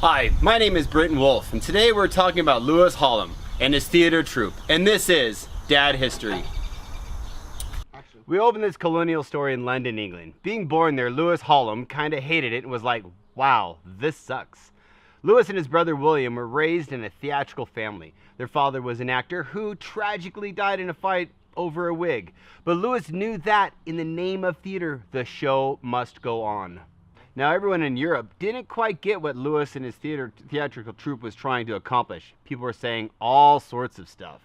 Hi, my name is Britton Wolf, and today we're talking about Lewis Hallam and his theater troupe, and this is Dad History. We open this colonial story in London, England. Being born there, Lewis Hallam kind of hated it and was like, wow, this sucks. Lewis and his brother William were raised in a theatrical family. Their father was an actor who tragically died in a fight over a wig. But Lewis knew that in the name of theater, the show must go on. Now, everyone in Europe didn't quite get what Lewis and his theatrical troupe was trying to accomplish. People were saying all sorts of stuff.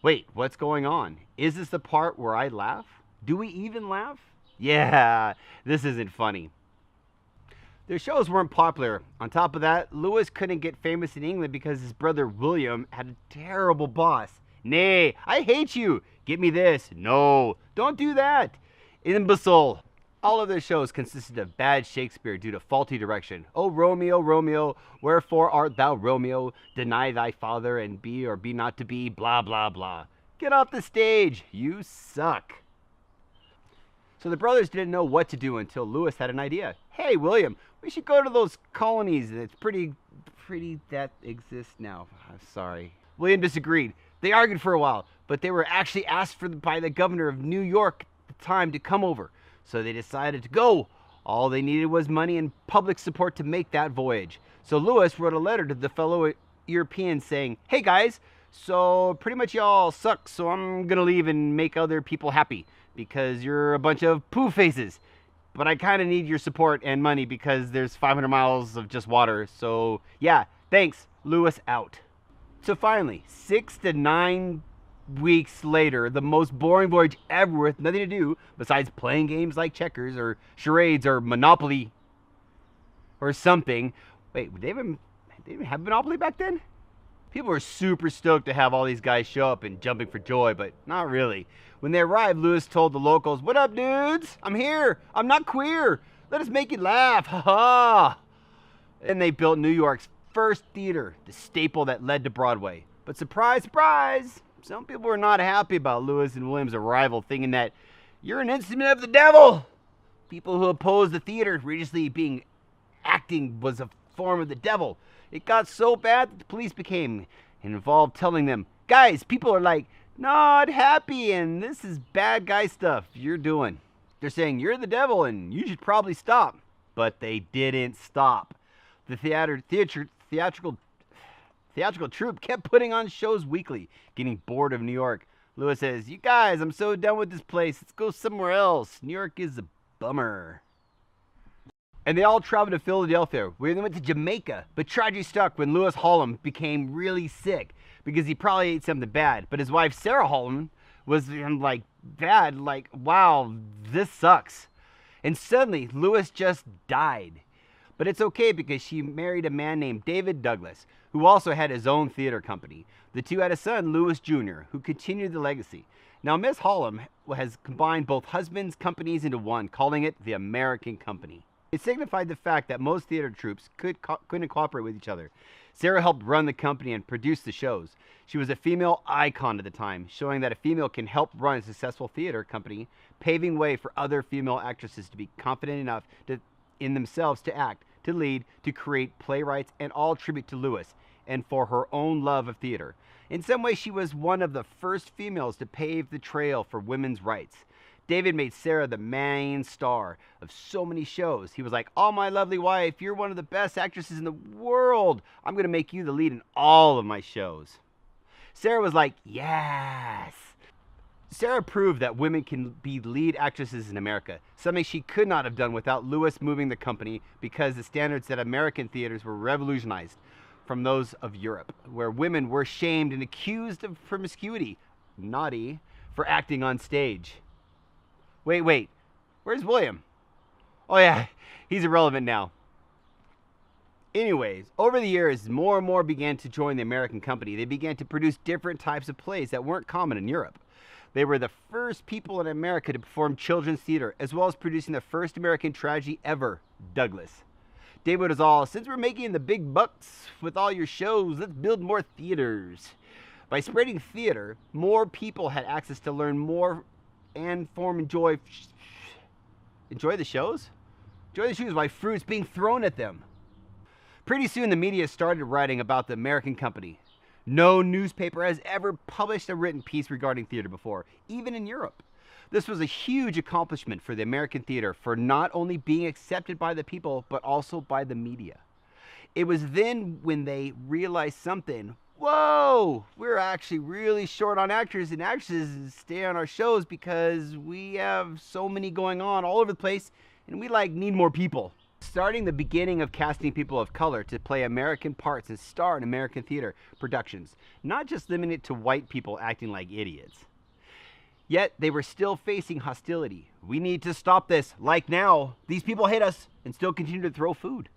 Wait, what's going on? Is this the part where I laugh? Do we even laugh? Yeah, this isn't funny. Their shows weren't popular. On top of that, Lewis couldn't get famous in England because his brother William had a terrible boss. Nay, I hate you. Get me this. No, don't do that. Imbecile. All of their shows consisted of bad Shakespeare due to faulty direction. Oh, Romeo, Romeo, wherefore art thou Romeo? Deny thy father and be or be not to be, blah, blah, blah. Get off the stage. You suck. So the brothers didn't know what to do until Lewis had an idea. Hey, William, we should go to those colonies that's pretty that exist now. I'm sorry. William disagreed. They argued for a while, but they were actually asked by the governor of New York at the time to come over. So they decided to go. All they needed was money and public support to make that voyage. So Lewis wrote a letter to the fellow Europeans saying, hey guys, so pretty much y'all suck, so I'm gonna leave and make other people happy because you're a bunch of poo faces. But I kind of need your support and money because there's 500 miles of just water. So yeah, thanks, Lewis out. So finally, 6 to 9 weeks later, the most boring voyage ever with nothing to do besides playing games like checkers or charades or Monopoly or something. Wait, did they even have Monopoly back then? People were super stoked to have all these guys show up and jumping for joy, but not really. When they arrived, Lewis told the locals, what up, dudes? I'm here. I'm not queer. Let us make you laugh. Ha ha. And they built New York's first theater, the staple that led to Broadway. But surprise, surprise, some people were not happy about Lewis and William's arrival, thinking that you're an instrument of the devil. People who opposed the theater religiously acting was a form of the devil. It got so bad that the police became involved, telling them, guys, people are like not happy and this is bad guy stuff you're doing. They're saying you're the devil and you should probably stop. But they didn't stop. The theatrical troupe kept putting on shows weekly, getting bored of New York. Lewis says, you guys, I'm so done with this place. Let's go somewhere else. New York is a bummer. And they all traveled to Philadelphia, where they went to Jamaica. But tragedy struck when Lewis Hallam became really sick because he probably ate something bad. But his wife, Sarah Hallam, was like, bad, like, wow, this sucks. And suddenly, Lewis just died. But it's okay because she married a man named David Douglas, who also had his own theater company. The two had a son, Lewis Jr., who continued the legacy. Now, Miss Hallam has combined both husbands' companies into one, calling it the American Company. It signified the fact that most theater troupes couldn't cooperate with each other. Sarah helped run the company and produce the shows. She was a female icon at the time, showing that a female can help run a successful theater company, paving way for other female actresses to be confident enough in themselves to act, to lead, to create playwrights, and all tribute to Lewis and for her own love of theater. In some ways, she was one of the first females to pave the trail for women's rights. David made Sarah the main star of so many shows. He was like, oh, my lovely wife, you're one of the best actresses in the world. I'm going to make you the lead in all of my shows. Sarah was like, yes. Sarah proved that women can be lead actresses in America, something she could not have done without Lewis moving the company because the standards at American theaters were revolutionized from those of Europe, where women were shamed and accused of promiscuity, naughty, for acting on stage. Wait, where's William? Oh yeah, he's irrelevant now. Anyways, over the years, more and more began to join the American company. They began to produce different types of plays that weren't common in Europe. They were the first people in America to perform children's theater, as well as producing the first American tragedy ever, Douglas. David was all, since we're making the big bucks with all your shows, let's build more theaters. By spreading theater, more people had access to learn more and enjoy the shows? Enjoy the shoes by fruits being thrown at them. Pretty soon the media started writing about the American company. No newspaper has ever published a written piece regarding theater before, even in Europe. This was a huge accomplishment for the American theater for not only being accepted by the people, but also by the media. It was then when they realized something. Whoa, we're actually really short on actors and actresses to stay on our shows because we have so many going on all over the place and we need more people. Starting the beginning of casting people of color to play American parts and star in American theater productions, not just limiting it to white people acting like idiots. Yet they were still facing hostility. We need to stop this, like now. These people hate us and still continue to throw food.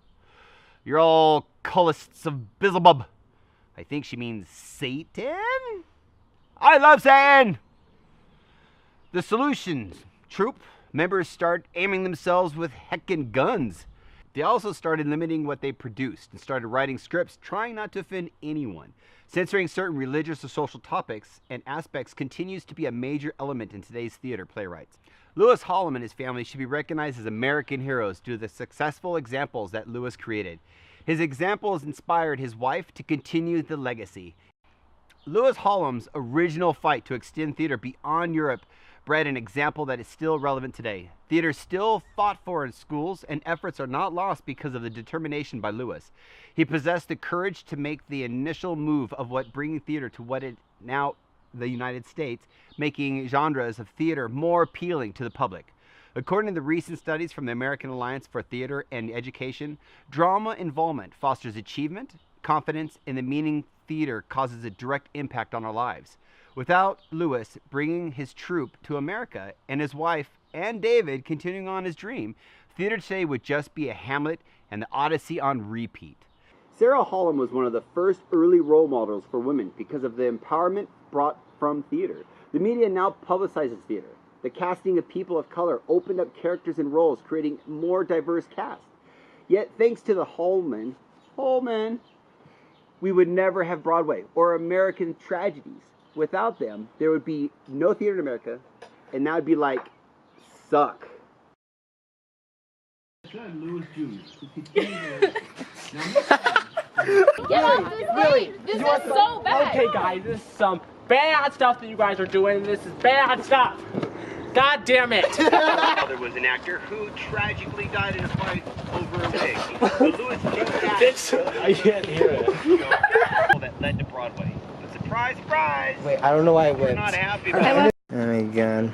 You're all cultists of Beelzebub. I think she means Satan? I love Satan! The solutions. Troupe members start aiming themselves with heckin' guns. They also started limiting what they produced and started writing scripts trying not to offend anyone. Censoring certain religious or social topics and aspects continues to be a major element in today's theater playwrights. Lewis Hallam and his family should be recognized as American heroes due to the successful examples that Lewis created. His examples inspired his wife to continue the legacy. Lewis Hallam's original fight to extend theater beyond Europe bred an example that is still relevant today. Theater is still fought for in schools, and efforts are not lost because of the determination by Lewis. He possessed the courage to make the initial move of bringing theater to what it now the United States, making genres of theater more appealing to the public. According to the recent studies from the American Alliance for Theater and Education, drama involvement fosters achievement, confidence, and the meaning theater causes a direct impact on our lives. Without Lewis bringing his troupe to America and his wife and David continuing on his dream, theater today would just be a Hamlet and the Odyssey on repeat. Sarah Hallam was one of the first early role models for women because of the empowerment brought from theater. The media now publicizes theater. The casting of people of color opened up characters and roles, creating more diverse cast. Yet, thanks to the Hallam, we would never have Broadway or American tragedies. Without them, there would be no theater in America, and that would be suck. Really? This is so bad. Okay, guys, this is some bad stuff that you guys are doing. This is bad stuff. God damn it. There was an actor who tragically died in a fight over a wig. But Lewis I can't hear it. That led to Broadway. But surprise, surprise! Wait, I don't know why I went. We're not happy about it. Oh my god.